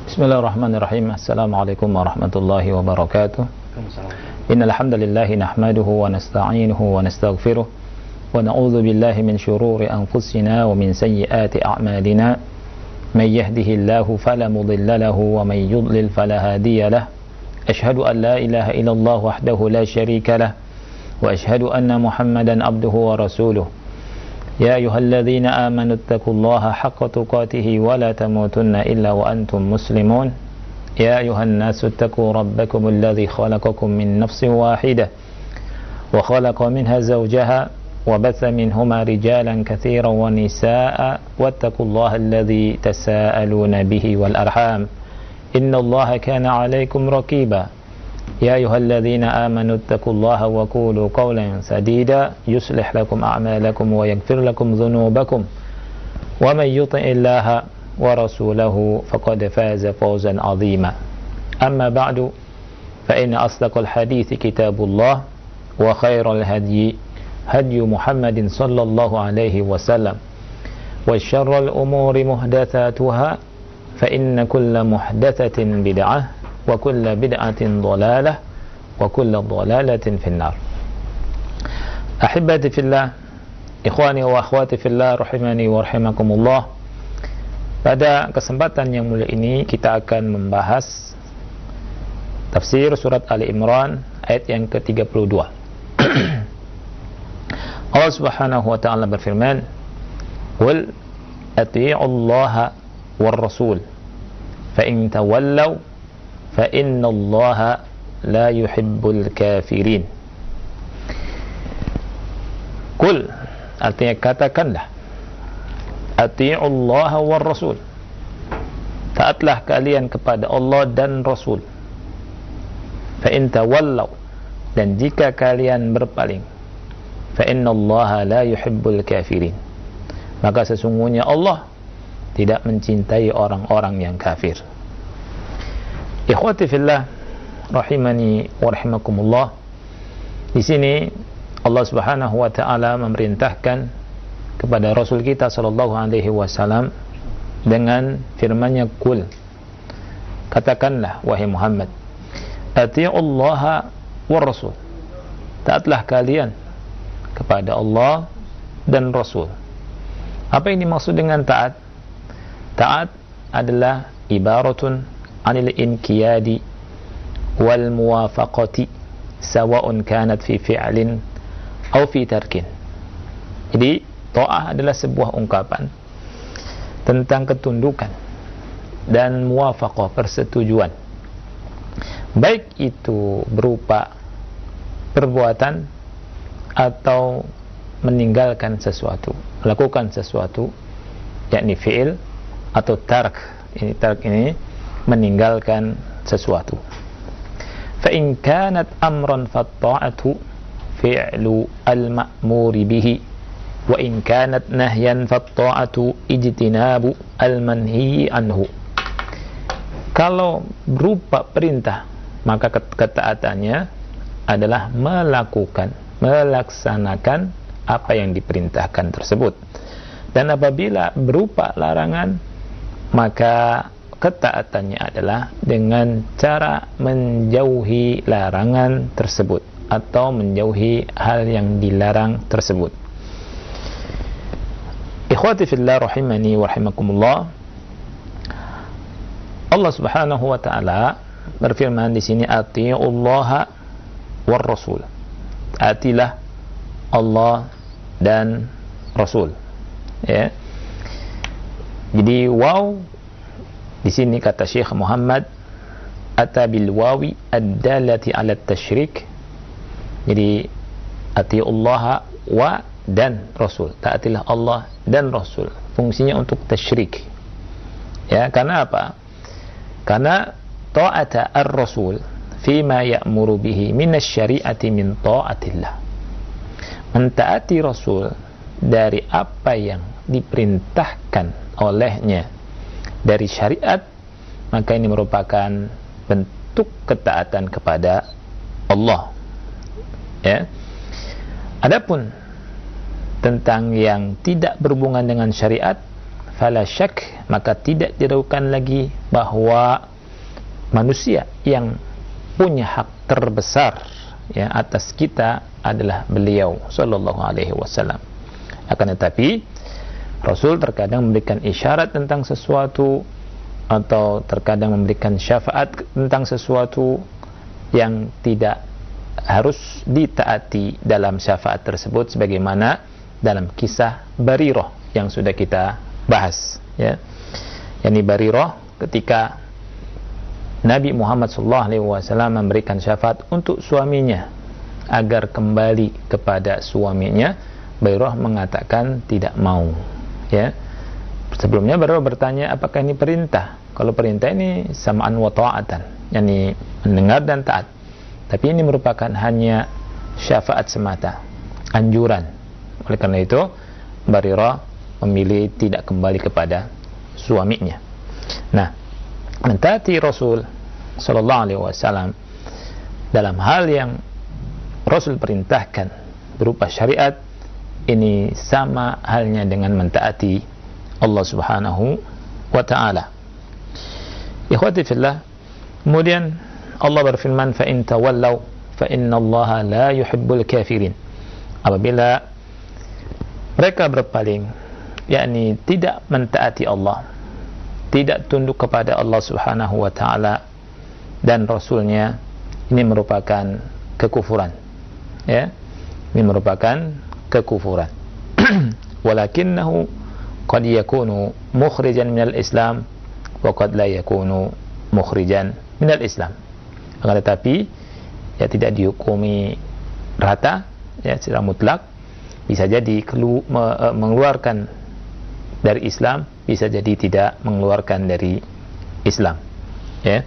Bismillahirrahmanirrahim. Assalamualaikum warahmatullahi wabarakatuh. Innal hamdalillah nahmaduhu wa nasta'inuhu wa nastaghfiruh wa na'udzu billahi min shururi anfusina wa min sayyiati a'malina. May yahdihillahu fala mudilla lahu wa may yudlil fala hadiya lahu. Ashhadu an la ilaha illallah wahdahu la syarika lahu wa ashhadu anna Muhammadan abduhu wa rasuluh. يا أيها الذين آمنوا اتقوا الله حق تقاته ولا تموتن إلا وأنتم مسلمون يا أيها الناس اتقوا ربكم الذي خلقكم من نفس واحدة وخلق منها زوجها وبث منهما رجالا كثيرا ونساء واتقوا الله الذي تساءلون به والأرحام إن الله كان عليكم رقيبا يا أيها الذين آمنوا اتقوا الله وقولوا قولا سديدا يصلح لكم أعمالكم ويغفر لكم ذنوبكم ومن يطع الله ورسوله فقد فاز فوزا عظيما أما بعد فإن أصدق الحديث كتاب الله وخير الهدي هدي محمد صلى الله عليه وسلم وشر الأمور محدثاتها فإن كل محدثة بدعة وكل بدعة ضلالة وكل ضلالة في النار. أحبتي في الله, ikhwani wa akhwati fillah rahimani wa rahimakumullah. Pada kesempatan yang mulia ini kita akan membahas tafsir surat Ali Imran ayat yang ke-32. Allah Subhanahu wa taala berfirman, "Qul atii'ullaha war rasul fa in tawallaw فَإِنَّ اللَّهَ لَا يُحِبُّ الْكَافِرِينَ." Qul, artinya katakanlah, ati'u Allah wa Rasul, taatlah kalian kepada Allah dan Rasul. فَإِنْ تَوَلَّوْا, dan jika kalian berpaling, فَإِنَّ اللَّهَ لَا يُحِبُّ الْكَافِرِينَ, maka sesungguhnya Allah tidak mencintai orang-orang yang kafir. Ikhwati fillah rahimani wa rahimakumullah. Di sini Allah Subhanahu wa taala memerintahkan kepada Rasul kita sallallahu alaihi wasallam dengan firman-Nya, "Qul", katakanlah wahai Muhammad, atii'ullaha war rasul, taatlah kalian kepada Allah dan Rasul. Apa yang dimaksud dengan taat? Taat adalah ibaratun anil inqiyadi wal muwafaqati sawa'un kanat fi fi'lin aw fi tarkin. Jadi ta'ah adalah sebuah ungkapan tentang ketundukan dan muwafaqah, persetujuan, baik itu berupa perbuatan atau meninggalkan sesuatu, melakukan sesuatu, yakni fi'il, atau tark. Tark ini meninggalkan sesuatu. Fa in kanat amran fatta'atu fi'lu al-ma'muri bihi wa in kanat nahyan fatta'atu ijtinabu al-manhi anhu. Kalau berupa perintah, maka ketaatannya adalah melaksanakan apa yang diperintahkan tersebut. Dan apabila berupa larangan, maka ketaatannya adalah dengan cara menjauhi larangan tersebut atau menjauhi hal yang dilarang tersebut. Ikhwati fillah rahimani wa rahimakumullah. Allah Subhanahu wa taala berfirman di sini, atii'ullaha war rasul, taatilah Allah dan Rasul. Ya. Jadi di sini kata Syekh Muhammad, ata bil wawi ad-dalati ala tasyrik. Jadi atiullaha wa dan Rasul, taatilah Allah dan Rasul, fungsinya untuk tasyrik. Ya, karena apa? Karena ta'ata ar-rasul fima ya'muru bihi minasyari'ati min ta'atillah. Mentaati Rasul dari apa yang diperintahkan olehnya dari syariat, maka ini merupakan bentuk ketaatan kepada Allah. Ya. Adapun tentang yang tidak berhubungan dengan syariat, fala syak, maka tidak diragukan lagi bahwa manusia yang punya hak terbesar ya atas kita adalah beliau sallallahu alaihi wasallam. Akan tetapi Rasul terkadang memberikan isyarat tentang sesuatu atau terkadang memberikan syafaat tentang sesuatu yang tidak harus ditaati dalam syafaat tersebut, sebagaimana dalam kisah Barirah yang sudah kita bahas ya. Yani Barirah ketika Nabi Muhammad SAW memberikan syafaat untuk suaminya agar kembali kepada suaminya, Barirah mengatakan tidak mau ya. Sebelumnya Barirah bertanya, apakah ini perintah? Kalau perintah ini sama'an wa ta'atan, yani mendengar dan taat. Tapi ini merupakan hanya syafaat semata, anjuran. Oleh karena itu Barirah memilih tidak kembali kepada suaminya. Nah, mentaati Rasul sallallahu alaihi wasallam dalam hal yang Rasul perintahkan berupa syariat, ini sama halnya dengan mentaati Allah Subhanahu wa taala. Ikhwati fillah, kemudian Allah berfirman, fa in tawallaw fa innallaha la yuhibbul kafirin. Apabila mereka berpaling, yakni tidak mentaati Allah, tidak tunduk kepada Allah Subhanahu wa taala dan Rasulnya, ini merupakan kekufuran ya. Ini merupakan kekufuran. Walakinnahu qad yakunu mukhrijan minal Islam wa qad la yakunu mukhrijan minal Islam. Akan tetapi ya tidak dihukumi rata ya secara mutlak, bisa jadi mengeluarkan dari Islam, bisa jadi tidak mengeluarkan dari Islam ya.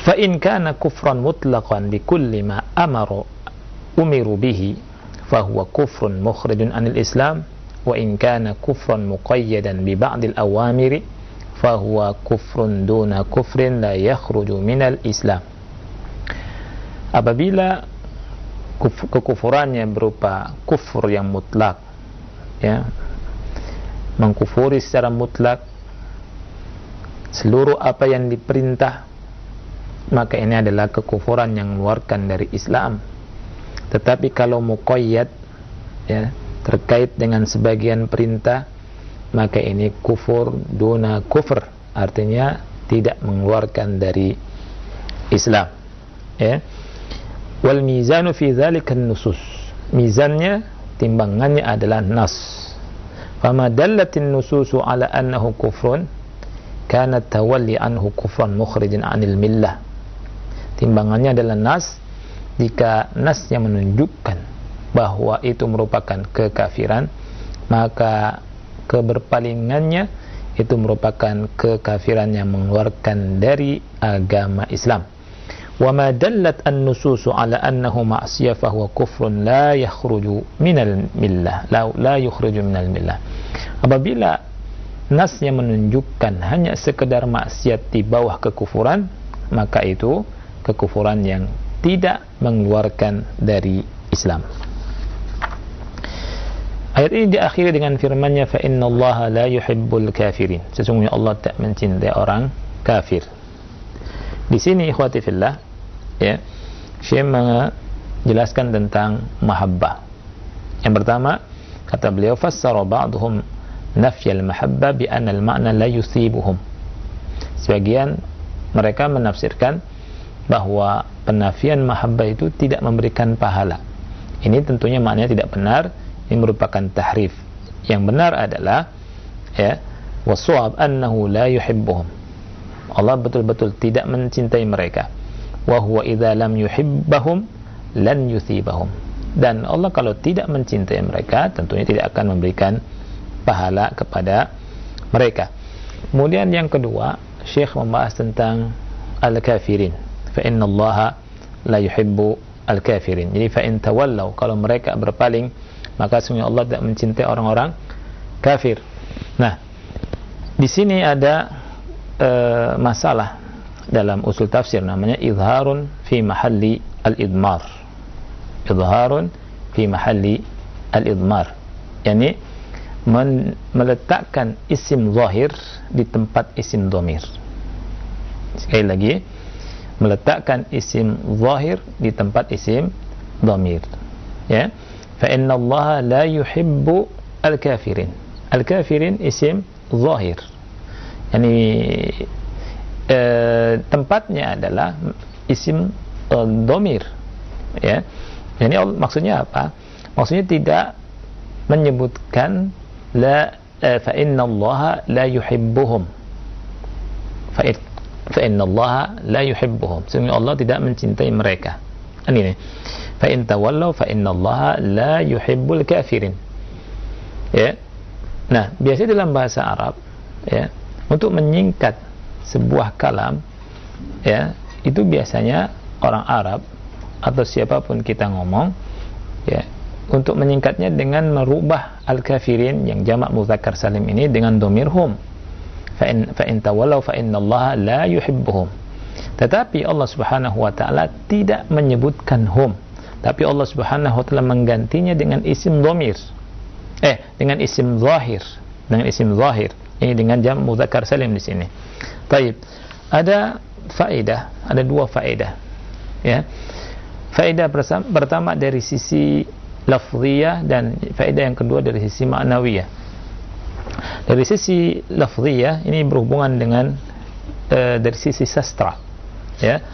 Fa in kana kufran mutlaqan bi kulli ma umiru bihi fa huwa kufrun mukhrijun anil Islam, wa in kana kufran muqayyadan bi ba'dil awamiri fahuwa kufrun duna kufrin la yakhruju minal Islam. Apabila kekufurannya berupa kufur yang mutlak ya, mengkufuri secara mutlak seluruh apa yang diperintah, maka ini adalah kekufuran yang mengeluarkan dari Islam. Tetapi kalau muqayyad ya, terkait dengan sebagian perintah, maka ini kufur duna kufur, artinya tidak mengeluarkan dari Islam ya. Wal mizanu fi dzalika an-nusus, mizannya, timbangannya adalah nas. Fama dallatin nususu ala annahu kufrun kana tawalli anhu kufran mukhrijan anil millah. Timbangannya adalah nas. Jika nas yang menunjukkan bahwa itu merupakan kekafiran, maka keberpalingannya itu merupakan kekafiran yang mengeluarkan dari agama Islam. Wa ma dallat an-nususu ala annahu ma'siyah fa huwa kufrun la yakhruju minal millah, la yukhriju minal millah. Apabila nas yang menunjukkan hanya sekedar maksiat di bawah kekufuran, maka itu kekufuran yang tidak mengeluarkan dari Islam. Ayat ini diakhiri dengan firman-Nya, fa innallaha la yuhibbul kafirin. Sesungguhnya Allah tak mencintai orang kafir. Di sini ikhwati fillah ya, Syekh menjelaskan tentang mahabbah. Yang pertama, kata beliau, fassara ba'dhum nafyal mahabbah bi anna al-ma'na la yusibuhum. Sebagian mereka menafsirkan bahwa penafian mahabbah itu tidak memberikan pahala. Ini tentunya maknanya tidak benar. Ini merupakan tahrif. Yang benar adalah ya, was-shawab annahu la yuhibbuhum. Allah betul-betul tidak mencintai mereka. Wa huwa idza lam yuhibbahum lan yuthibahum. Dan Allah kalau tidak mencintai mereka, tentunya tidak akan memberikan pahala kepada mereka. Kemudian yang kedua, Syekh membahas tentang al-kafirin. Fa innallaha la yuhibbu al-kafirin. Jadi fa in tawallaw, kalau mereka berpaling, maka sesungguhnya Allah tidak mencintai orang-orang kafir. Nah, di sini ada masalah dalam usul tafsir, namanya izharun fi mahalli al-idmar. Izharun fi mahalli al-idmar. yakni meletakkan isim zahir di tempat isim dhamir. Sekali lagi, meletakkan isim zahir di tempat isim dhamir. Ya, fa inna Allah la yuhibbu al-kafirin. Al-kafirin isim zahir. Yani tempatnya adalah isim dhamir. Ya, ini maksudnya apa? Maksudnya tidak menyebutkan fa inna Allah la yuhibbuhum. Fa inna Allah la yuhibbuhum. Sesungguhnya Allah tidak mencintai mereka. Ini nih. Fa in tawallaw fa inna Allah la yuhibbul kafirin. Ya. Nah, biasanya dalam bahasa Arab, ya, untuk menyingkat sebuah kalam, ya, itu biasanya orang Arab atau siapapun kita ngomong, ya, untuk menyingkatnya dengan merubah al-kafirin yang jamak mudzakkar salim ini dengan dhamir hum. Fa in tawallaw fa innallaha la yuhibbuhum. Tetapi Allah Subhanahu wa taala tidak menyebutkan hum, tapi Allah Subhanahu wa taala menggantinya dengan isim dhamir. Dengan isim zahir, ini dengan jamak mudzakkar salim di sini. Baik. Ada dua faedah. Ya. Faedah pertama dari sisi lafziyah dan faedah yang kedua dari sisi ma'nawiyah. Dari sisi lafziyah ini berhubungan dengan dari sisi sastra, ya,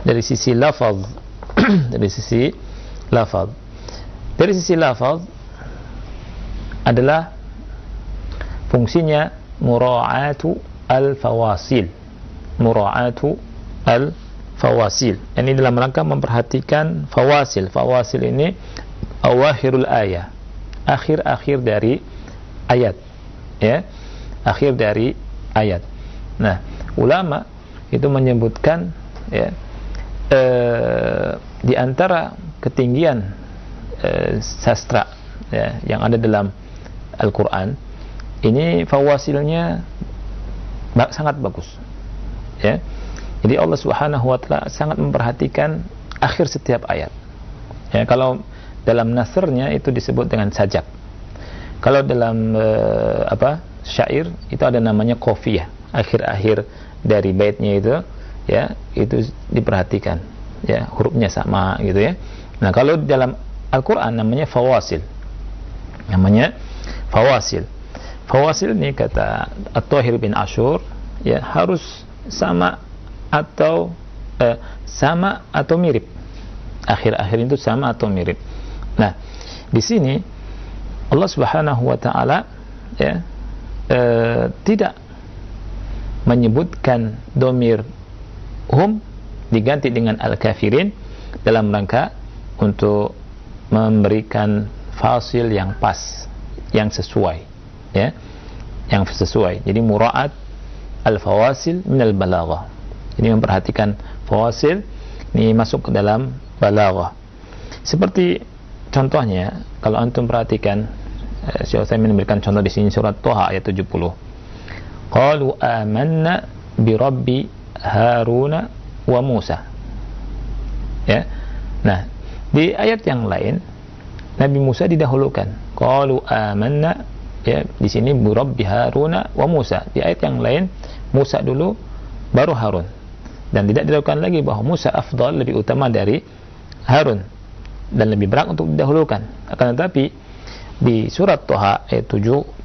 dari sisi lafaz. Dari sisi lafaz adalah fungsinya mura'atu al-fawasil. Ini dalam rangka memperhatikan fawasil. Fawasil ini awakhirul ayat, akhir-akhir dari ayat, ya, akhir dari ayat. Nah, ulama itu menyebutkan, ya, di antara ketinggian sastra, ya, yang ada dalam Al-Quran ini fawasilnya sangat bagus, ya. Jadi Allah Subhanahu wa taala sangat memperhatikan akhir setiap ayat. Ya, kalau dalam nasrnya itu disebut dengan sajak. Kalau dalam syair itu ada namanya qafiyah. Akhir-akhir dari baitnya itu, ya, itu diperhatikan, ya, hurufnya sama gitu, ya. Nah, kalau dalam Al-Qur'an namanya fawasil. Fawasil ini kata At-Tahir bin Ashur, ya, harus sama atau mirip. Akhir-akhir itu sama atau mirip. Nah, di sini Allah Subhanahu wa taala, ya, tidak menyebutkan dhamir hum diganti dengan al-kafirin dalam rangka untuk memberikan fasil yang pas, yang sesuai, ya, yang sesuai. Jadi mura'at al-fawasil min al-balaghah. Ini memperhatikan fawasil ini masuk ke dalam balaghah. Seperti contohnya, kalau antum perhatikan, Syekh Utsaimin memberikan contoh di sini surat Thaha ayat 70. Qalu amanna bi rabbi Haruna wa Musa. Ya. Nah, di ayat yang lain Nabi Musa didahulukan. Qalu amanna, ya, di sini bi rabbi Haruna wa Musa. Di ayat yang lain Musa dulu baru Harun. Dan tidak diragukan lagi bahwa Musa afdal, lebih utama dari Harun dan lebih berat untuk didahulukan. Akan tetapi di surat Thaha ayat 70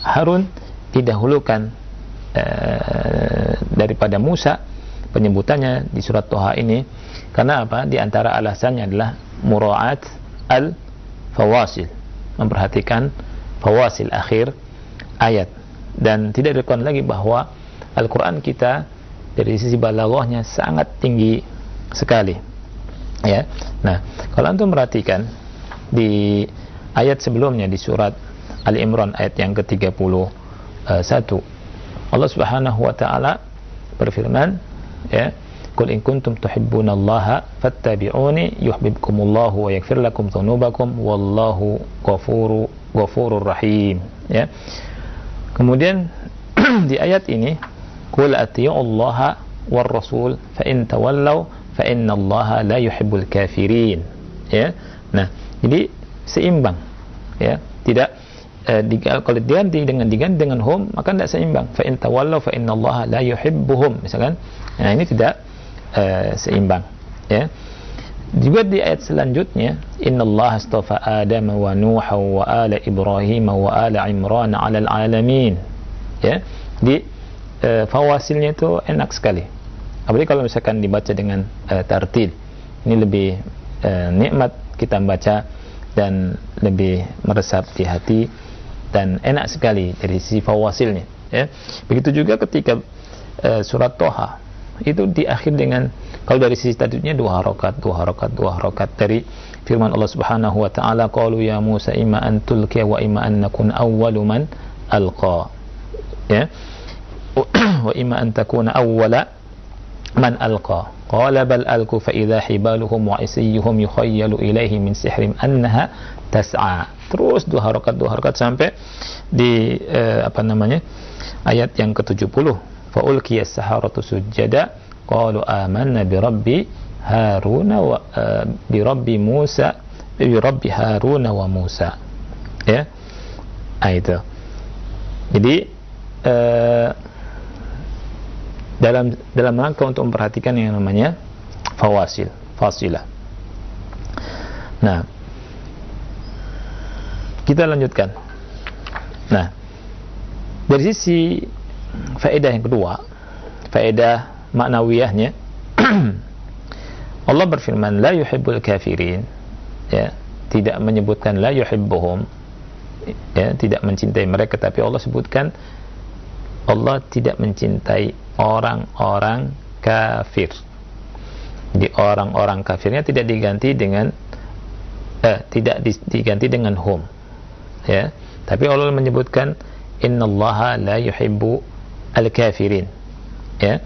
Harun didahulukan daripada Musa, penyebutannya di surat Thaha ini karena apa? Di antara alasannya adalah mura'at al-fawasil, memperhatikan fawasil akhir ayat. Dan tidak diragukan lagi bahwa Al-Quran kita dari sisi balaghahnya sangat tinggi sekali, ya. Nah, kalau antum perhatikan di ayat sebelumnya di surat Ali Imran ayat yang ke-31, Allah Subhanahu wa taala berfirman, ya, qul in kuntum tuhibbunallaha fattabi'uni yuhibbukumullahu wa yaghfir lakum dzunubakum wallahu ghafurur rahim, ya. Kemudian di ayat ini qul atii'ullaha war rasul fa in tawallaw fa innallaha la yuhibbul kafirin, ya. Nah, jadi seimbang, ya, tidak kalau diganti dengan hum, maka tidak seimbang. Fa in tawallaw fa innallaha la yuhibbuhum, misalkan. Nah, ini tidak seimbang, ya. Juga di ayat selanjutnya, innallaha astafa Adam wa Nuha wa ala Ibrahim wa ala Imran 'alal 'alamin. Ya. Di fawasilnya itu enak sekali. Apalagi kalau misalkan dibaca dengan tartil. Ini lebih nikmat kita baca dan lebih meresap di hati dan enak sekali dari sisi fawasilnya, ya. Begitu juga ketika surat Toha itu diakhir dengan, kalau dari sisi tajwidnya 2 harakat dari firman Allah Subhanahu wa taala, qalu ya Musa imma an tulqiya wa imma an nakuna awwalu man alqa, ya. Wa imma an takuna awwala man alqa qala bal alqu fa idza hibaluhum wa isiyuhum yukhayyalu ilaihi min sihrim annaha tas'a. Terus 2 harakat sampai di ayat yang ke-70, fa ulqiyas saharatu sujada qalu amanna bi rabbi haruna wa bi rabbi musa bi rabbi haruna wa musa, ya. Itu jadi dalam rangka untuk memperhatikan yang namanya fasilah. Nah, kita lanjutkan. Nah, dari sisi faedah yang kedua, faedah maknawiyahnya, Allah berfirman la yuhibbul kafirin, ya, tidak menyebutkan la yuhibbuhum, ya, tidak mencintai mereka, tapi Allah sebutkan Allah tidak mencintai orang-orang kafir. Di orang-orang kafirnya tidak diganti dengan diganti dengan hum, ya. Tapi Allah menyebutkan innallaha la yuhibbu al-kafirin, ya.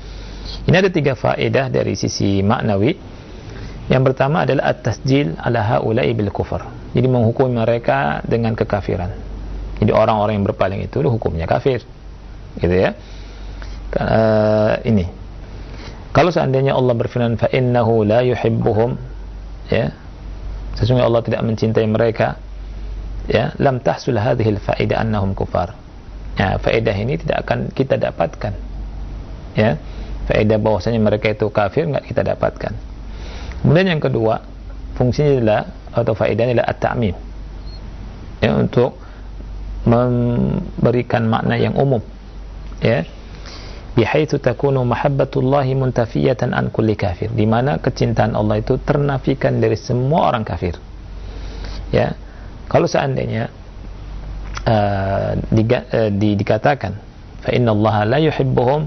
Ini ada 3 faedah dari sisi maknawi. Yang pertama adalah at-tasjil ala haula'i bil kufr. Jadi menghukum mereka dengan kekafiran. Jadi orang-orang yang berpaling itu hukumnya kafir, gitu, ya. Ini kalau seandainya Allah berfirman fa innahu la yuhibbuhum, ya, sesungguhnya Allah tidak mencintai mereka, ya, lam tahsul hadhil faedah annahum kufar. Ya, faedah ini tidak akan kita dapatkan, ya. Faedah bahwasanya mereka itu kafir enggak kita dapatkan. Kemudian yang kedua, fungsinya adalah atau faedahnya adalah at-ta'mim, ya, untuk memberikan makna yang umum, ya. Bihaitsu takunu mahabbatullahi muntafiyatan an kulli kafir, di mana kecintaan Allah itu ternafikan dari semua orang kafir, ya. Kalau seandainya dikatakan fa innallaha la yuhibbuhum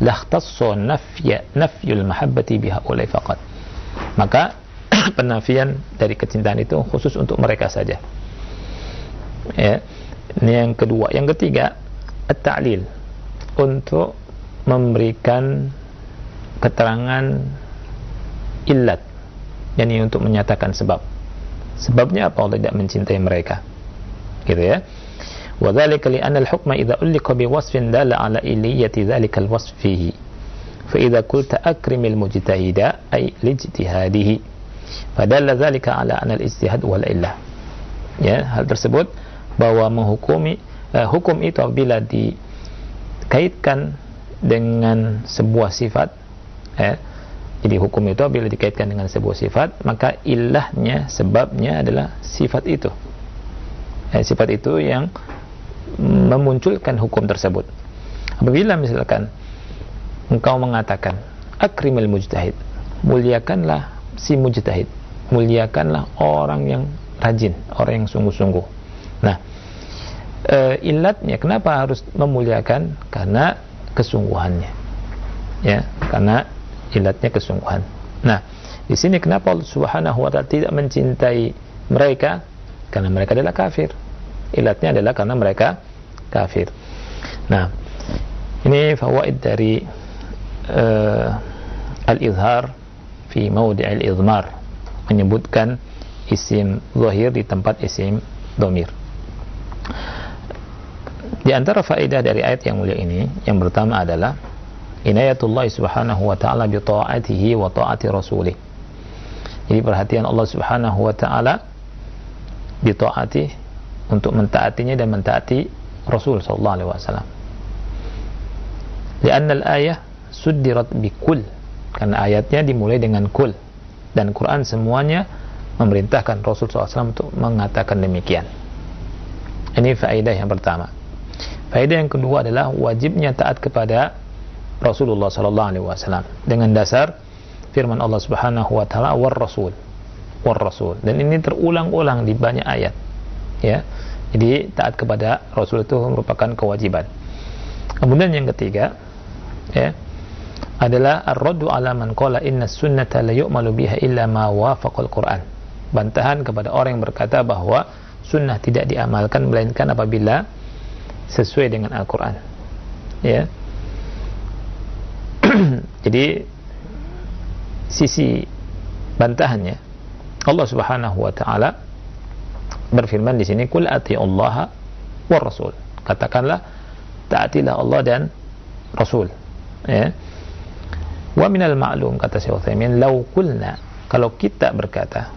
lahtassa nafyul mahabbati bihaulai faqat, maka penafian dari kecintaan itu khusus untuk mereka saja, ya. Ini yang kedua. Yang ketiga, at-ta'lil, untuk memberikan keterangan illat, yakni untuk menyatakan sebabnya apa Allah tidak mencintai mereka, gitu, ya. Wa dzalika li anna al-hukma idza ulliqa bi wasfin dalla ala illiyati dzalika al-wasf fihi fa idza qulta akrimil mujtahida ay lijtihadihi fadalla dzalika ala anna al-ijtihad wal illah, ya. Hal tersebut bahwa menghukumi hukum itu apabila dikaitkan dengan sebuah sifat, ya. Jadi hukum itu apabila dikaitkan dengan sebuah sifat, maka ilahnya, sebabnya adalah sifat itu, ya, sifat itu yang memunculkan hukum tersebut. Apabila misalkan engkau mengatakan akrimil mujtahid, muliakanlah si mujtahid, muliakanlah orang yang rajin, orang yang sungguh-sungguh. Nah, ilatnya kenapa harus memuliakan? Karena kesungguhannya, ya, karena ilatnya kesungguhan. Nah, di sini kenapa Allah Subhanahu wa ta'ala tidak mencintai mereka? Karena mereka adalah kafir. Ilatnya adalah karena mereka kafir. Nah, ini fawaid dari al-izhar fi mawdi'il izmar, menyebutkan isim zahir di tempat isim dhamir. Di antara faedah dari ayat yang mulia ini, yang pertama adalah inayatullah subhanahu wa ta'ala bi ta'atihi wa ta'ati rasulih. Jadi perhatian Allah Subhanahu wa ta'ala bi ta'atihi, untuk mentaatinya dan mentaati Rasul sallallahu alaihi wasallam. Li'anna al-ayah suddirat bikul, karena ayatnya dimulai dengan kul, dan Quran semuanya memerintahkan Rasul SAW untuk mengatakan demikian. Ini faedah yang pertama. Faedah yang kedua adalah wajibnya taat kepada Rasulullah SAW dengan dasar firman Allah Subhanahu wa taala war rasul. Dan ini terulang-ulang di banyak ayat. Ya. Jadi taat kepada Rasul itu merupakan kewajiban. Kemudian yang ketiga, ya, adalah ar-raddu ala man qala inna sunnata la yu'malu biha illa ma wafaqal Qur'an. Bantahan kepada orang yang berkata bahwa sunnah tidak diamalkan melainkan apabila sesuai dengan Al-Qur'an. Ya. Jadi sisi bantahannya, Allah Subhanahu wa taala berfirman di sini, "Qul atiullaha war rasul." Katakanlah, taatilah Allah dan Rasul. Ya. Wa minal ma'lum, kata Syekh Utsaimin, law qulna, kalau kita berkata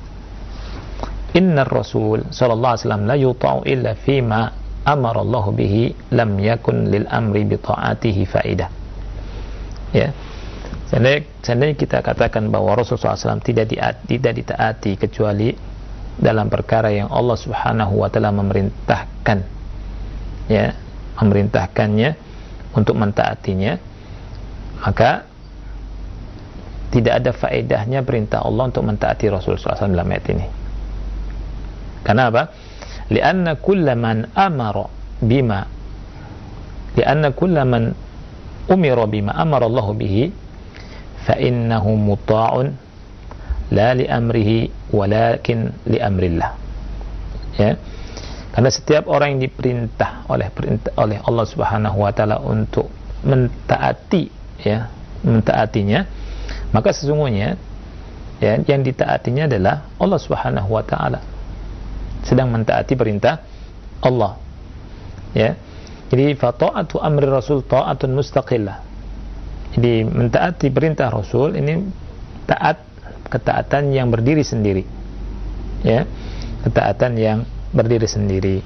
innar rasul sallallahu alaihi wasallam la yuta'u illa fima amara Allah bihi lam yakun lil amri bi ta'atihi faidah. Ya. Seandainya kita katakan bahwa Rasulullah SAW tidak ditaati kecuali dalam perkara yang Allah Subhanahu wa taala memerintahkan, ya, memerintahkannya untuk mentaatinya, maka tidak ada faedahnya perintah Allah untuk mentaati Rasulullah SAW dalam ayat ini. Karena apa? Lianna kulla man amara bima umira bima amara Allah bihi fa innahu muta'un la li amrihi walakin li amrillah. Ya. Karena setiap orang yang diperintah oleh Allah Subhanahu wa taala untuk mentaati, ya, mentaatinya, maka sesungguhnya, ya, yang ditaatinya adalah Allah Subhanahu wa taala, sedang mentaati perintah Allah. Ya. Jadi fa ta'atu amri Rasul ta'atun mustaqillah. Jadi mentaati perintah Rasul ini ketaatan yang berdiri sendiri. Ya. Ketaatan yang berdiri sendiri.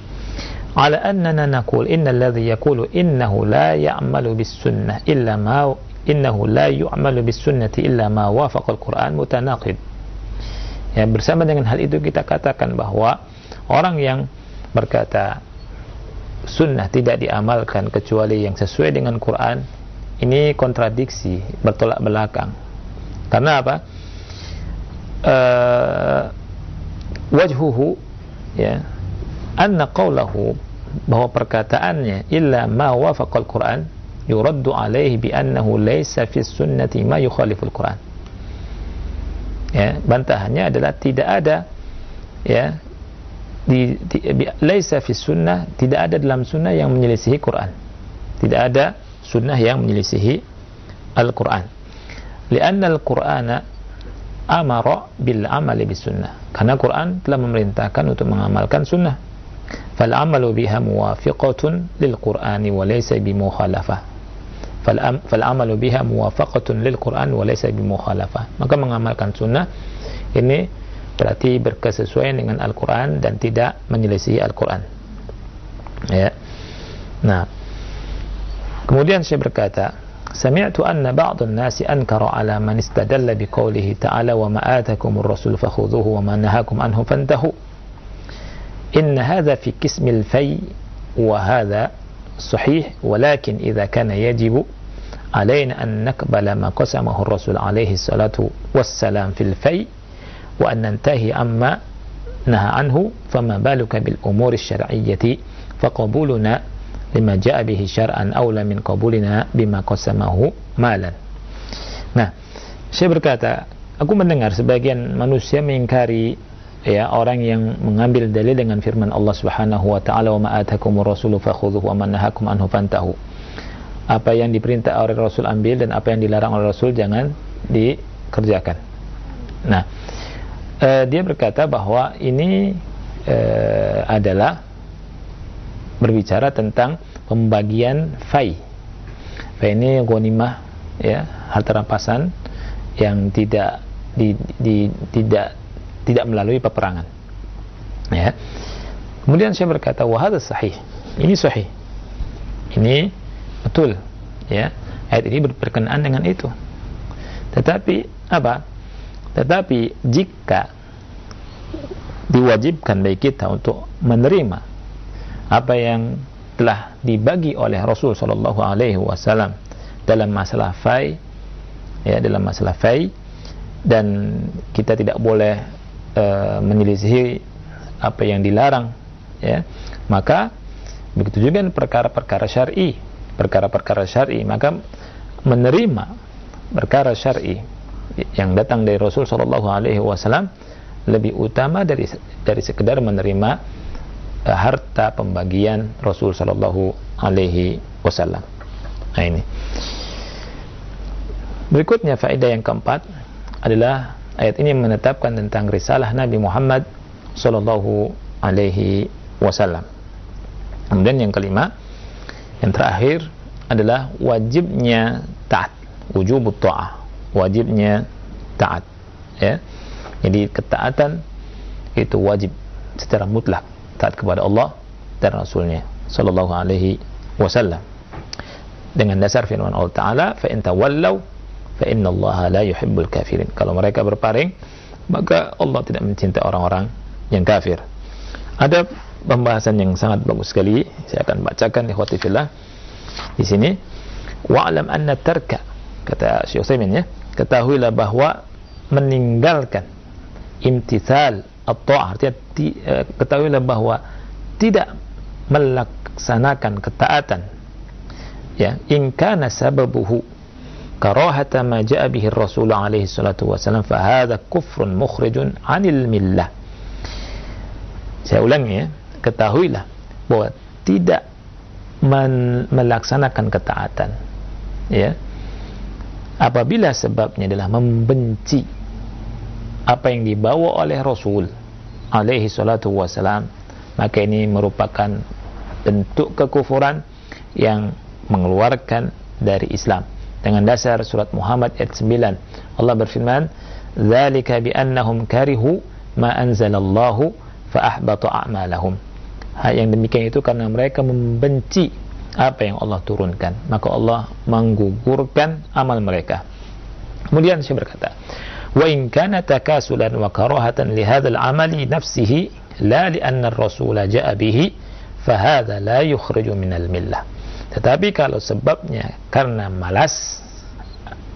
Ala annana naqul innal ladzi yaqulu innahu la ya'malu bis sunnah illa ma innahu la yu'malu bis sunnati illa ma wafaqa al-Qur'an mutanaqid. Ya, bersama dengan hal itu kita katakan bahwa orang yang berkata sunnah tidak diamalkan kecuali yang sesuai dengan Quran, ini kontradiksi, bertolak belakang. Karena apa? Wajhuhu, ya, anna qawlahu, bahwa perkataannya illa ma wafaqal Quran yuraddu alaihi bi annahu laysa fi sunnati ma yukhaliful Quran. Ya, bantahannya adalah tidak ada, ya, laysa fi sunnah, tidak ada dalam sunnah yang menyelisihi Quran. Tidak ada sunnah yang menyelisihi Al-Quran. Lianna Al-Qur'ana amara bil amali bis sunnah. Karena Quran telah memerintahkan untuk mengamalkan sunnah. Fal amalu biha muwafiqatun lil Qur'ani wa laysa bi mukhalafah. Fal amalu biha muwafaqatun lil Qur'an wa laysa bi mukhalafah. Maka mengamalkan sunnah ini berarti berkesesuaian dengan Al-Quran dan tidak menyelisihi Al-Quran. Ya. Nah, kemudian saya berkata, sami'tu anna ba'dhan nasi ankara ala man istadalla biqaulihi ta'ala wa ma atakumur rasul fakhudhuhu wa ma nahakum anhu fantahu. Inna hadha fi qismil fay wa hadha sahih, walakin idza kana yajibu alaina an naqbala ma qasamahu ar-rasul alaihi salatu wassalam fil fay wa an nantahi amma naha anhu fama baluka bil umuri syar'iyyati faqabuluna lima ja'a bihi syar'an aula min qabulina bima qasamahu malan. Nah, saya berkata, aku mendengar sebagian manusia mengingkari, ya, orang yang mengambil dalil dengan firman Allah Subhanahu wa taala, wa ma atakumur rasulu fakhudhuhu wa man nahakum anhu fantahu. Apa yang diperintah oleh Rasul ambil, dan apa yang dilarang oleh Rasul jangan dikerjakan. Nah, dia berkata bahwa ini adalah berbicara tentang pembagian fai. Fai ini ghanimah, ya, harta rampasan yang tidak melalui peperangan. Ya. Kemudian saya berkata, wa hadha sahih. Ini sahih. Ini betul, ya. Ayat ini berkenaan dengan itu. Tetapi apa? Tetapi jika diwajibkan bagi kita untuk menerima apa yang telah dibagi oleh Rasul sallallahu alaihi wasallam dalam masalah fai, ya, dalam masalah fai, dan kita tidak boleh menyelisihi apa yang dilarang, ya, maka begitu juga perkara-perkara syar'i, maka menerima perkara syar'i yang datang dari Rasul sallallahu alaihi wasallam lebih utama dari sekedar menerima harta pembagian Rasul sallallahu alaihi wasallam. Nah, ini. Berikutnya faedah yang keempat adalah ayat ini menetapkan tentang risalah Nabi Muhammad sallallahu alaihi wasallam. Kemudian yang kelima, yang terakhir adalah wajibnya taat, wujubut ta'ah, wajibnya taat, ya. Jadi ketaatan itu wajib secara mutlak, taat kepada Allah dan Rasulnya sallallahu alaihi wasallam, dengan dasar firman Allah Ta'ala, fa in tawallaw fa innallaha la yuhibbul kafirin. Kalau mereka berpaling, maka Allah tidak mencintai orang-orang yang kafir. Ada pembahasan yang sangat bagus sekali, saya akan bacakan ikhwati fillah di sini. Wa'lam anna tarka, kata Syekh Utsaimin, ya, ketahuilah bahwa meninggalkan imtithal at-ta'ah, artinya ketahuilah bahwa tidak melaksanakan ketaatan, ya, in kana sababuhu karahata ma ja'a bihi Rasul alaihi salatu wasallam fa hadha kufrun mukhrijun 'anil millah. Saya ulangi, ya, ketahuilah bahwa tidak melaksanakan ketaatan, ya, apabila sebabnya adalah membenci apa yang dibawa oleh Rasul alaihi salatu wasalam, maka ini merupakan bentuk kekufuran yang mengeluarkan dari Islam. Dengan dasar surat Muhammad ayat 9, Allah berfirman, "Dzalika bi annahum karihu ma anzalallahu fa ahbata a'malahum." Yang demikian itu karena mereka membenci apa yang Allah turunkan, maka Allah menggugurkan amal mereka. Kemudian saya berkata, wa in kana takasulan wa karahatan li hadzal amali nafsihi la li anna ar-rasul ja'a bihi fa hadza la yukhriju minal millah. Tetapi kalau sebabnya karena malas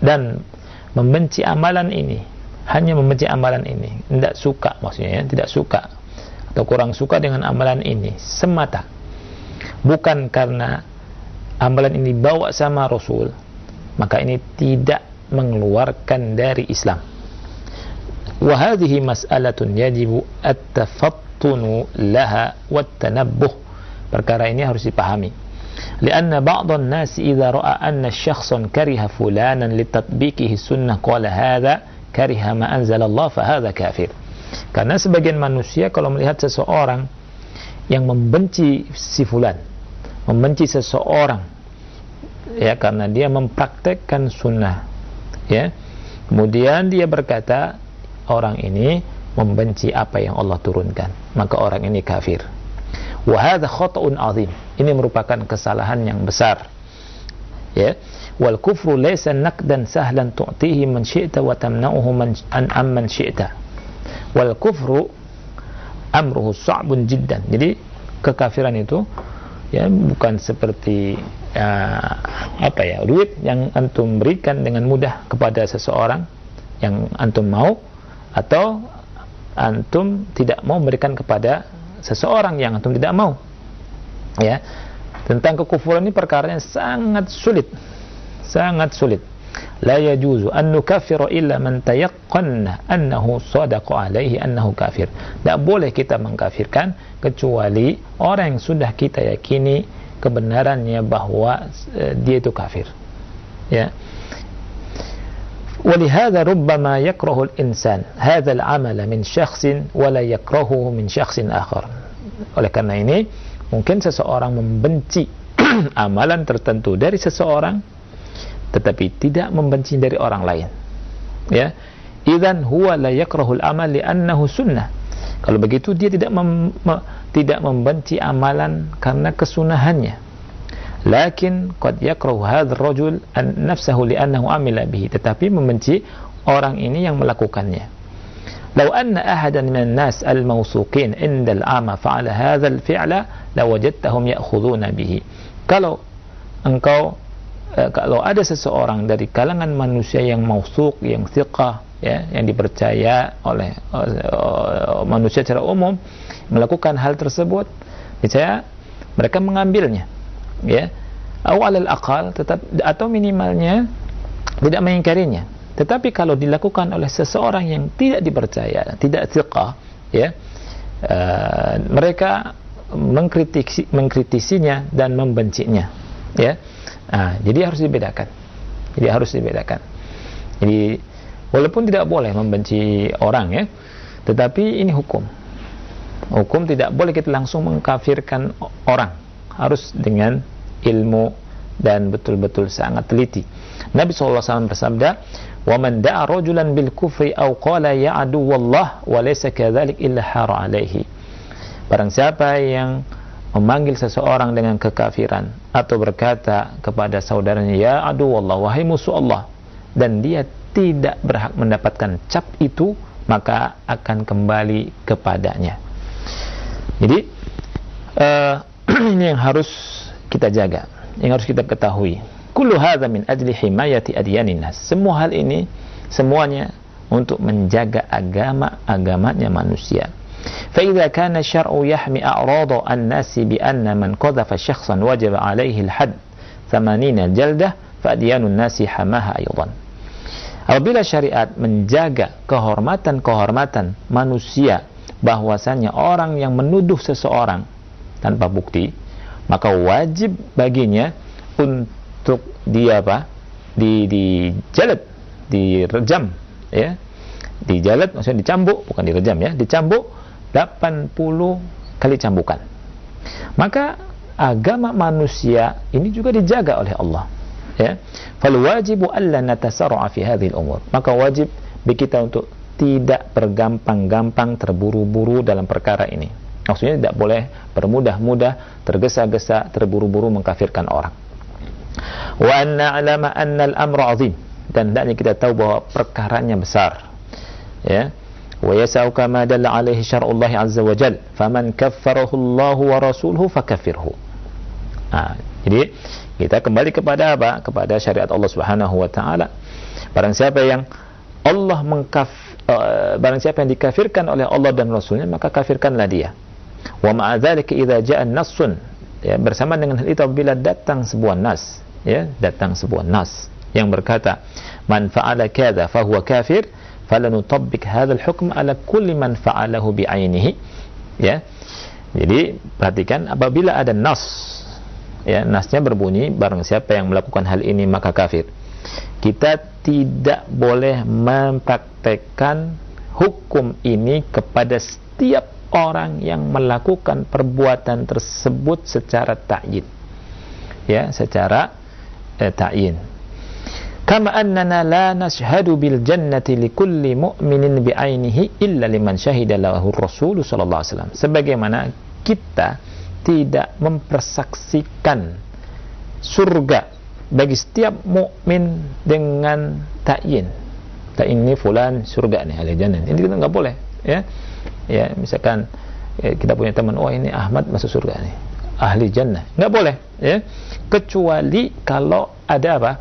dan membenci amalan ini, hanya membenci amalan ini, tidak suka, maksudnya, ya, tidak suka atau kurang suka dengan amalan ini semata, bukan karena amalan ini dibawa sama Rasul, maka ini tidak mengeluarkan dari Islam. Wa hadhihi mas'alatun yajibu at-tafattunu laha wat-tanabbuh. Perkara ini harus dipahami. Lianna ba'dhan nasi idza ra'a anna syakhsan kariha fulanan litatbiqihi sunnah qala hadza kariha ma anzalallah fa hadza kafir. Karena sebagian manusia kalau melihat seseorang yang membenci si fulan, membenci seseorang, ya, karena dia mempraktekkan sunnah, ya, kemudian dia berkata orang ini membenci apa yang Allah turunkan, maka orang ini kafir. Wa hadza khata'un 'azim. Ini merupakan kesalahan yang besar. Ya. Wal kufru laysa naqdan sahlan tu'tihi man syi'ta wa tamna'uhu man amman syi'ta. Wal kufru amruhu sa'bun jiddan. Jadi kekafiran itu, ya, bukan seperti duit yang antum berikan dengan mudah kepada seseorang yang antum mau, atau antum tidak mau memberikan kepada seseorang yang antum tidak mau. Ya, tentang kekufuran ini perkaranya sangat sulit, sangat sulit. La yajuzu an nukaffiru illa man tayaqqanna annahu sadaqa alaihi annahu kafir. Tidak boleh kita mengkafirkan kecuali orang yang sudah kita yakini kebenarannya bahwa dia itu kafir. Ya. ولهذا ربما يكره الإنسان هذا العمل من شخص ولا يكرهه من شخص آخر. Oleh karena ini mungkin seseorang membenci amalan tertentu dari seseorang tetapi tidak membenci dari orang lain. Ya, idzan huwa la yakrahul amal li'annahu sunnah. Kalau begitu dia tidak membenci amalan karena kesunahannya. Lakin qad yakrahu hadzal rajul nafsahu li'annahu amila bihi, tetapi membenci orang ini yang melakukannya. Law anna ahadan minan nas al-mawsuqin 'inda al-'ama fa'ala hadzal fi'la lawajadtahum ya'khuduna bihi. Kalau ada seseorang dari kalangan manusia yang mausuq, yang thiqah, ya, yang dipercaya oleh manusia secara umum melakukan hal tersebut, niscaya mereka mengambilnya, ya, awalal aqal, tetap atau minimalnya tidak mengingkarinya. Tetapi kalau dilakukan oleh seseorang yang tidak dipercaya, tidak thiqah, ya, mereka mengkritisinya dan membencinya, ya. Jadi harus dibedakan. Jadi walaupun tidak boleh membenci orang, ya, tetapi ini hukum tidak boleh kita langsung mengkafirkan orang, harus dengan ilmu dan betul-betul sangat teliti. Nabi SAW bersabda, "Wa man da'a rajulan bil kufri aw qala ya adu wallah wa laysa kadzalik illa hara alaihi." Barang siapa yang memanggil seseorang dengan kekafiran atau berkata kepada saudaranya ya adu wallah, wahai musuh Allah, dan dia tidak berhak mendapatkan cap itu, maka akan kembali kepadanya. Jadi ini yang harus kita jaga, yang harus kita ketahui. Kullu hadza min ajli himayati adyanin nas. Semua hal ini semuanya untuk menjaga agamanya manusia. Fa idza kana syar'u yahmi a'rada an-nas bi anna man qadhafa shakhsan wajib 'alayhi al-hadd 80 jaldah fa adyanun nasi hamaha aydan. Apabila syariat menjaga kehormatan manusia, bahwasanya orang yang menuduh seseorang tanpa bukti, maka wajib baginya untuk dia dijalad, direjam, ya. Dijalad maksudnya dicambuk, bukan direjam, ya. Dicambuk 80 kali cambukan. Maka agama manusia ini juga dijaga oleh Allah, ya. Fal wajibu alla natasarra'a fi hadhihi al-umur. Maka wajib bagi kita untuk tidak bergampang-gampang terburu-buru dalam perkara ini. Maksudnya tidak boleh bermudah-mudah, tergesa-gesa, terburu-buru mengkafirkan orang. Wa an na'lama anna al-amra 'azim, dan hendaknya kita tahu bahwa perkaranya besar, ya. Wa yasau kama dalla alaihi syar'ullah azza wa jalla, faman kaffarahu Allah wa rasuluhu fakaffirhu. Jadi kita kembali kepada apa? Kepada syariat Allah Subhanahu wa taala. Barang siapa yang barang siapa yang dikafirkan oleh Allah dan Rasulnya, maka kafirkanlah dia. Wa ma'a dzalika idza ja'a nassun, ya, bersama dengan hal itu apabila datang sebuah nas, ya, datang sebuah nas yang berkata man fa'ala kadza fa huwa kafir falanutabbik hadzal hukm ala kulli man fa'alahu bi'ainihi, ya. Jadi perhatikan, apabila ada nas, ya, nasnya berbunyi barang siapa yang melakukan hal ini maka kafir, kita tidak boleh mempraktekkan hukum ini kepada setiap orang yang melakukan perbuatan tersebut secara ta'yin, ya, secara ta'yin. Kama annana la nashhadu bil jannati likulli mu'minin bi'ainihi illa liman syahida lahu Rasul sallallahu alaihi wasallam. Sebagaimana kita tidak mempersaksikan surga bagi setiap mukmin dengan ta'yin. Ta'yin ini fulan surga nih, ahli jannah. Ini kita nggak boleh, ya. Ya, misalkan kita punya teman, oh ini Ahmad masuk surga nih, ahli jannah. Nggak boleh, ya. Kecuali kalau ada apa?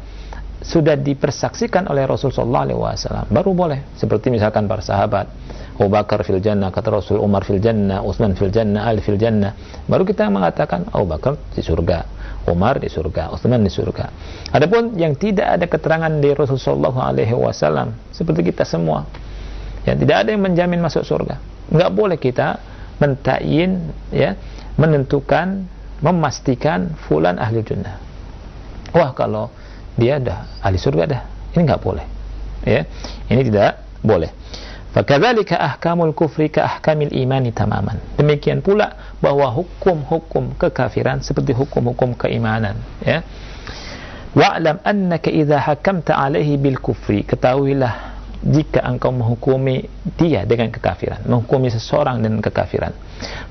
Sudah dipersaksikan oleh Rasulullah SAW, baru boleh. Seperti misalkan para sahabat, Abu Bakar fil jannah, kata Rasul, Umar fil jannah, Utsman fil jannah, Ali fil jannah. Baru kita mengatakan Abu Bakar di surga, Umar di surga, Utsman di surga. Adapun yang tidak ada keterangan di Rasulullah SAW, seperti kita semua, ya, tidak ada yang menjamin masuk surga. Nggak boleh kita mentakyin, ya, menentukan, memastikan fulan ahli jannah. Wah, kalau dia dah ahli surga dah, ini nggak boleh, ya. Ini tidak boleh. Fakadzalika ahkamul kufri ka ahkamil imani tamaman. Demikian pula bahwa hukum-hukum kekafiran seperti hukum-hukum keimanan, ya. Wa'lam annaka idza hakamta alaihi bil kufri, ketahuilah jika engkau menghukumi dia dengan kekafiran, menghukumi seseorang dengan kekafiran,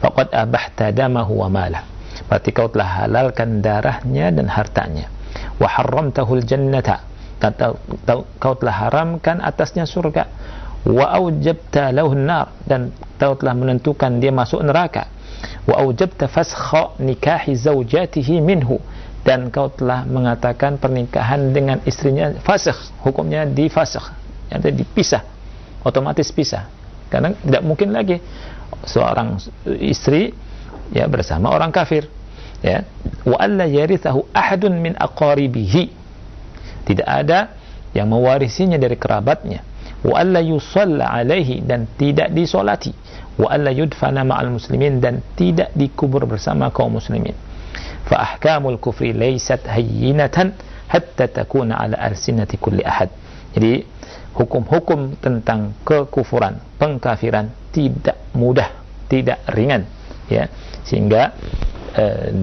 faqad abahta damahu wa malah, berarti kau telah halalkan darahnya dan hartanya. Wa harramtahul jannata, kau telah haramkan atasnya surga. Wa aujabta lahu nar, dan kau telah menentukan dia masuk neraka. Wa aujabta fasakha nikahi zaujatihi minhu, dan kau telah mengatakan pernikahan dengan istrinya fasakh, hukumnya difasakh, artinya dipisah, otomatis pisah, karena tidak mungkin lagi seorang istri ya bersama orang kafir, ya. Wa alla yarithahu ahadun min aqaribihi, tidak ada yang mewarisinya dari kerabatnya. Wa alla yusalla alaihi, dan tidak disolati. Wa alla yudfana ma'al muslimin, dan tidak dikubur bersama kaum muslimin. Fa ahkamul kufri laysat hayyinatan hatta takuna ala alsinati kulli ahad. Jadi hukum-hukum tentang kekufuran, pengkafiran tidak mudah, tidak ringan, ya, sehingga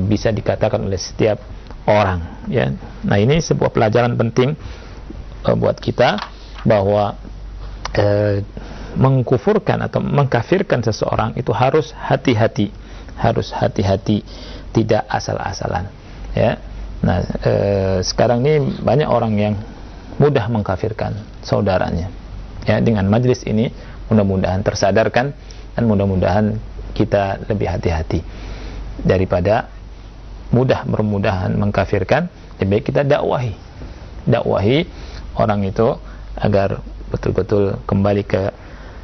bisa dikatakan oleh setiap orang, ya. Nah, ini sebuah pelajaran penting buat kita, bahwa mengkufurkan atau mengkafirkan seseorang itu harus hati-hati, tidak asal-asalan, ya. Nah, sekarang ini banyak orang yang mudah mengkafirkan saudaranya, ya. Dengan majlis ini mudah-mudahan tersadarkan, dan mudah-mudahan kita lebih hati-hati daripada mudah-mudahan mengkafirkan. Lebih baik kita dakwahi orang itu agar betul-betul kembali ke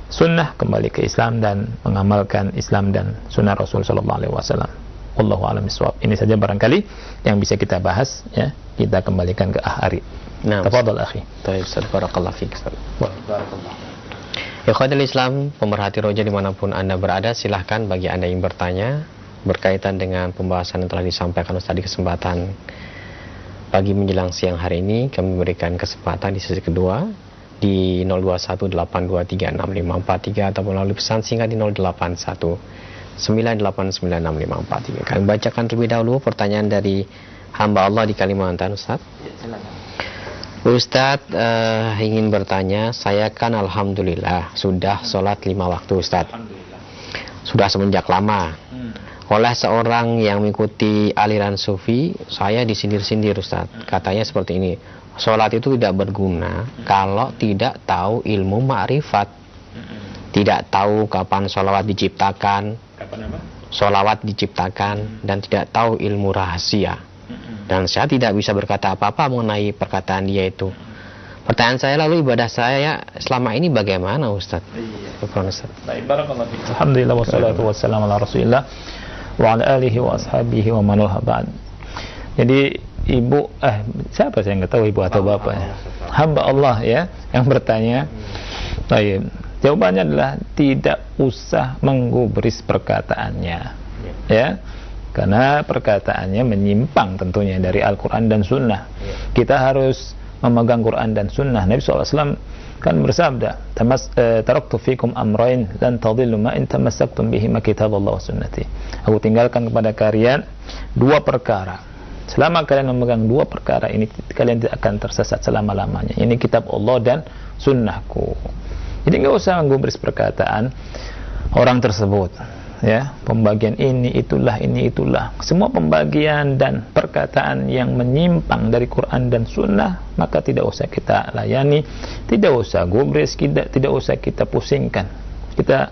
sunnah, kembali ke Islam, dan mengamalkan Islam dan sunnah Rasul sallallahu alaihi wasallam. Wallahu a'lam bishawab. Ini saja barangkali yang bisa kita bahas, ya. Kita kembalikan ke Ari. Nah, tafadhal akhi. Baik, barakallahu fiik. Barakallah. Ikhwatul Islam, pemerhati roja dimanapun Anda berada, silahkan bagi Anda yang bertanya berkaitan dengan pembahasan yang telah disampaikan Ustaz di kesempatan pagi menjelang siang hari ini. Kami berikan kesempatan di sesi kedua di 0218236543 ataupun melalui pesan singkat di 0819896543. Kami bacakan terlebih dahulu pertanyaan dari hamba Allah di Kalimantan, Ustaz. Ustaz ingin bertanya, saya kan alhamdulillah sudah sholat 5 waktu, Ustaz. Sudah semenjak lama. Oleh seorang yang mengikuti aliran sufi, saya disindir-sindir, Ustaz. Katanya seperti ini, sholat itu tidak berguna kalau tidak tahu ilmu ma'rifat. Tidak tahu kapan sholawat diciptakan, sholawat diciptakan, dan tidak tahu ilmu rahasia. Dan saya tidak bisa berkata apa-apa mengenai perkataan dia itu. Pertanyaan saya lalu, ibadah saya selama ini bagaimana, Ustaz? Baik, barakallahu fiik. Alhamdulillah wassalatu wassalamu ala Rasulillah wa ala alihi wa ashabihi wa man wala ba'd. Jadi ibu siapa, saya nggak tahu ibu atau bapak ya. Hamba Allah, ya, yang bertanya. Baik, jawabannya adalah tidak usah menggubris perkataannya, ya. Karena perkataannya menyimpang tentunya dari Al-Quran dan Sunnah. Kita harus memegang Quran dan Sunnah. Nabi SAW kan bersabda, taraktu fikum amrain lan tadillu ma in tamassaktum bihima kitaballah wa sunnati. Aku tinggalkan kepada kalian 2 perkara. Selama kalian memegang 2 perkara ini, kalian tidak akan tersesat selama-lamanya. Ini kitab Allah dan sunnahku. Jadi nggak usah menggubris perkataan orang tersebut, ya. Pembagian ini itulah, semua pembagian dan perkataan yang menyimpang dari Quran dan Sunnah, maka tidak usah kita layani, tidak usah gubris, tidak usah kita pusingkan. Kita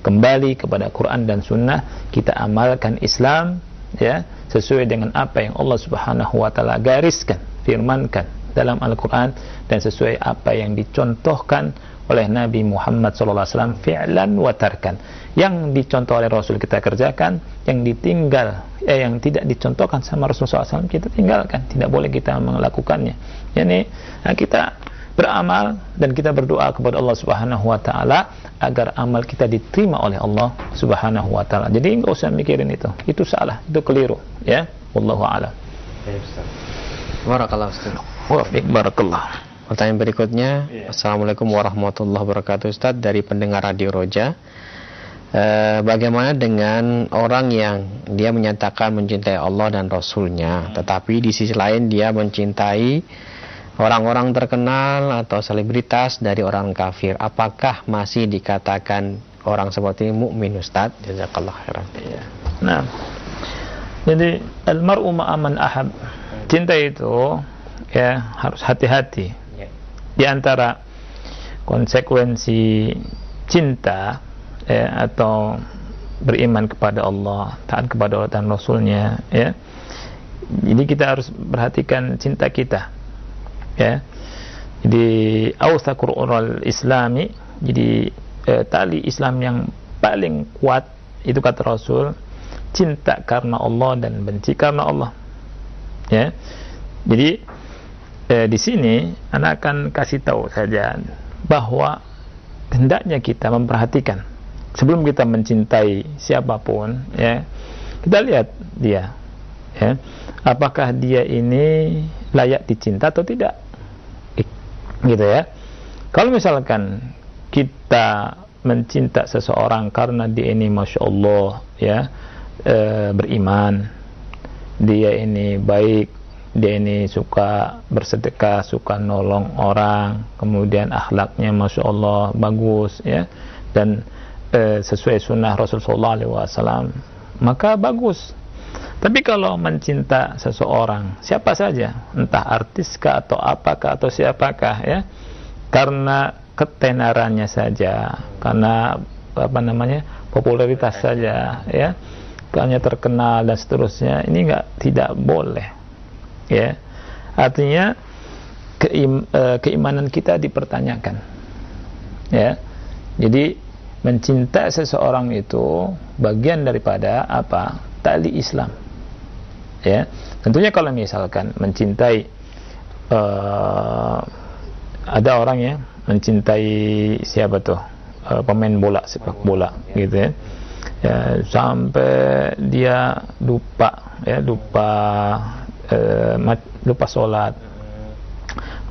kembali kepada Quran dan Sunnah, kita amalkan Islam, ya, sesuai dengan apa yang Allah Subhanahu wa taala gariskan, firmankan dalam Al-Quran, dan sesuai apa yang dicontohkan oleh Nabi Muhammad SAW, fi'lan wa tarkan. Yang dicontoh oleh Rasul kita kerjakan, yang ditinggal, yang tidak dicontohkan sama Rasul SAW kita tinggalkan, tidak boleh kita melakukannya. Yani kita beramal dan kita berdoa kepada Allah Subhanahu wa taala agar amal kita diterima oleh Allah Subhanahu wa taala. Jadi enggak usah mikirin itu salah, itu keliru, ya. Wallahu a'lam. Barakallahu Ustaz. Wa fiik barakallah. Pertanyaan berikutnya, Assalamualaikum warahmatullahi wabarakatuh, Ustaz, dari pendengar Radio Roja. Bagaimana dengan orang yang dia menyatakan mencintai Allah dan Rasulnya, tetapi di sisi lain dia mencintai orang-orang terkenal atau selebritas dari orang kafir, apakah masih dikatakan orang seperti ini mukmin, Ustaz? Jazakallah khairan. Ya. Nah, jadi almar'u ma'aman ahab, cinta itu ya harus hati-hati. Di antara konsekuensi cinta ya, atau beriman kepada Allah, taat kepada Allah dan Rasulnya ya. Jadi kita harus perhatikan cinta kita ya. Jadi awthaqur ural islami, jadi tali Islam yang paling kuat itu kata Rasul, cinta karena Allah dan benci karena Allah ya. Jadi di sini anak akan kasih tahu saja bahwa hendaknya kita memperhatikan sebelum kita mencintai siapapun ya, kita lihat dia ya, apakah dia ini layak dicinta atau tidak gitu ya. Kalau misalkan kita mencinta seseorang karena dia ini Masya Allah ya, beriman, dia ini baik, dia ini suka bersedekah, suka nolong orang, kemudian akhlaknya Masya Allah bagus ya, dan sesuai sunnah Rasulullah SAW, maka bagus. Tapi kalau mencinta seseorang, siapa saja, entah artis kah atau apakah atau siapakah ya, karena ketenarannya saja, karena popularitas saja ya, karena terkenal dan seterusnya, ini tidak boleh ya. Artinya keimanan kita dipertanyakan ya. Jadi mencinta seseorang itu bagian daripada apa? Tali Islam ya. Tentunya kalau misalkan mencintai ada orang ya mencintai siapa tuh, pemain bola, sepak bola gitu ya, sampai dia lupa sholat,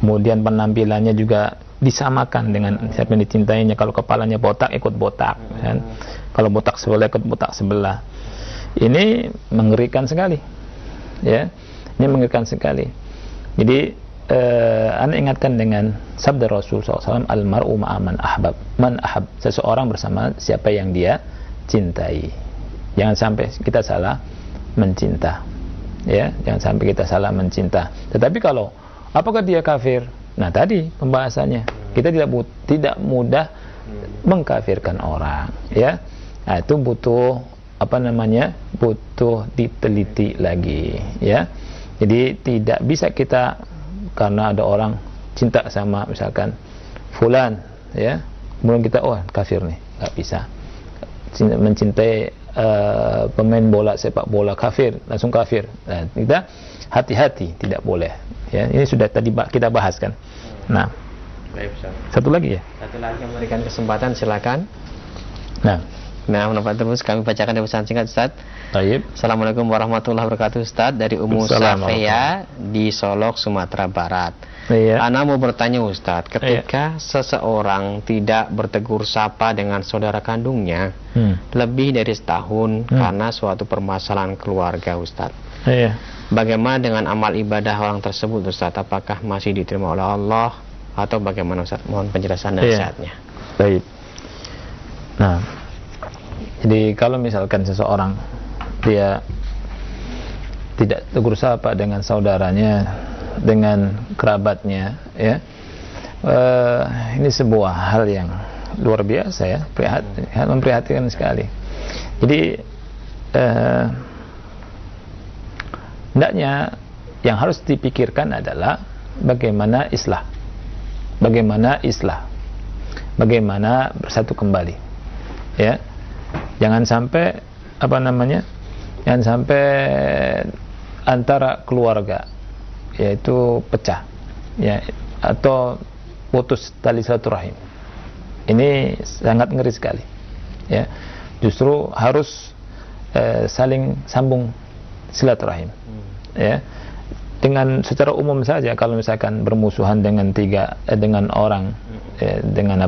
kemudian penampilannya juga disamakan dengan siapa yang dicintainya. Kalau kepalanya botak, ikut botak kan? Kalau botak sebelah, ikut botak sebelah. Ini mengerikan sekali ya, ini mengerikan sekali. Jadi Anda ingatkan dengan sabda Rasul SAW, almar'u ma'aman ahbab, man ahab, seseorang bersama siapa yang dia cintai. Jangan sampai kita salah mencinta ya, jangan sampai kita salah mencinta. Tetapi kalau apakah dia kafir? Nah tadi pembahasannya, kita tidak mudah mengkafirkan orang ya. Nah, itu butuh butuh diteliti lagi ya. Jadi tidak bisa kita karena ada orang cinta sama misalkan fulan ya, kemudian kita kafir nih, nggak bisa. Mencintai pemain bola, sepak bola, kafir, langsung kafir. Nah, kita hati-hati, tidak boleh ya. Ini sudah tadi kita bahas kan. Nah, satu lagi ya, satu lagi yang memberikan kesempatan, silakan. Nah, mendapat terus kami bacakan dari pesan singkat, Ustaz. Baik. Assalamualaikum warahmatullahi wabarakatuh, Ustaz. Dari Ummu Safia di Solok, Sumatera Barat. Iya. Ana mau bertanya, Ustaz, ketika seseorang tidak bertegur sapa dengan saudara kandungnya lebih dari setahun karena suatu permasalahan keluarga, Ustaz. Iya. Bagaimana dengan amal ibadah orang tersebut, Ustaz? Apakah masih diterima oleh Allah atau bagaimana, Ustaz? Mohon penjelasan nasihatnya. Baik. Nah, jadi kalau misalkan seseorang dia tidak tegur sapa dengan saudaranya, dengan kerabatnya ya, ini sebuah hal yang luar biasa ya, memprihatinkan sekali. Jadi hendaknya yang harus dipikirkan adalah bagaimana bersatu kembali ya. Jangan sampai jangan sampai antara keluarga yaitu pecah ya, atau putus tali silaturahim. Ini sangat ngeri sekali ya. Justru harus saling sambung silaturahim ya. Dengan secara umum saja, kalau misalkan bermusuhan dengan dengan orang dengan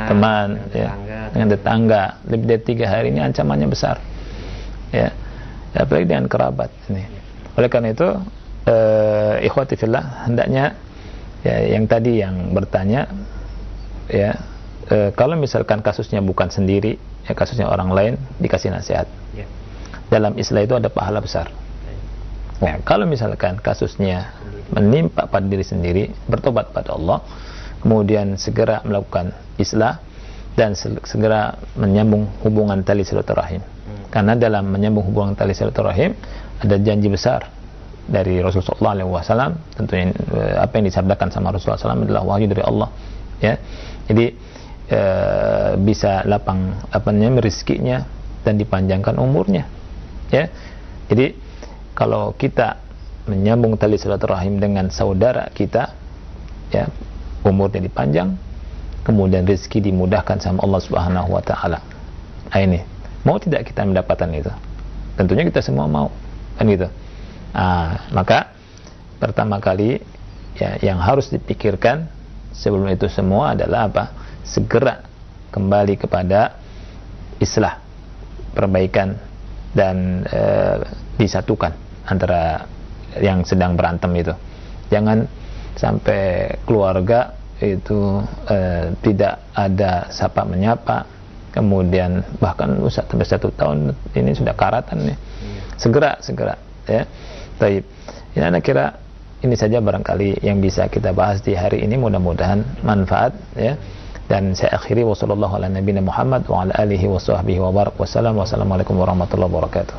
teman ya, dengan tetangga lebih dari 3 hari, ini ancamannya besar ya, apalagi dengan kerabat ini. Oleh karena itu ikhwati fillah, hendaknya ya, yang tadi yang bertanya ya, kalau misalkan kasusnya bukan sendiri, ya kasusnya orang lain, dikasih nasihat. Dalam Islam itu ada pahala besar. Ya, kalau misalkan kasusnya menimpa pada diri sendiri, bertobat pada Allah, kemudian segera melakukan islah dan segera menyambung hubungan tali silaturahim. Karena dalam menyambung hubungan tali silaturahim ada janji besar dari Rasulullah SAW. Tentunya apa yang disabdakan sama Rasulullah SAW adalah wahyu dari Allah. Ya, jadi bisa lapang rezekinya dan dipanjangkan umurnya. Ya, jadi kalau kita menyambung tali silaturahim dengan saudara kita, ya, umurnya dipanjang, kemudian rezeki dimudahkan sama Allah Subhanahu wa taala. Nah, ini mau tidak kita mendapatkan itu? Tentunya kita semua mau, kan gitu. Maka pertama kali ya, yang harus dipikirkan sebelum itu semua adalah apa? Segera kembali kepada islah, perbaikan, dan disatukan antara yang sedang berantem itu. Jangan sampai keluarga itu tidak ada sapa menyapa, kemudian bahkan sampai 1 tahun ini sudah karatan nih. Segera ya. Baik. Ini anak kira ini saja barangkali yang bisa kita bahas di hari ini, mudah-mudahan manfaat ya. Dan saya akhiri, wassalamualaikum warahmatullahi wabarakatuh.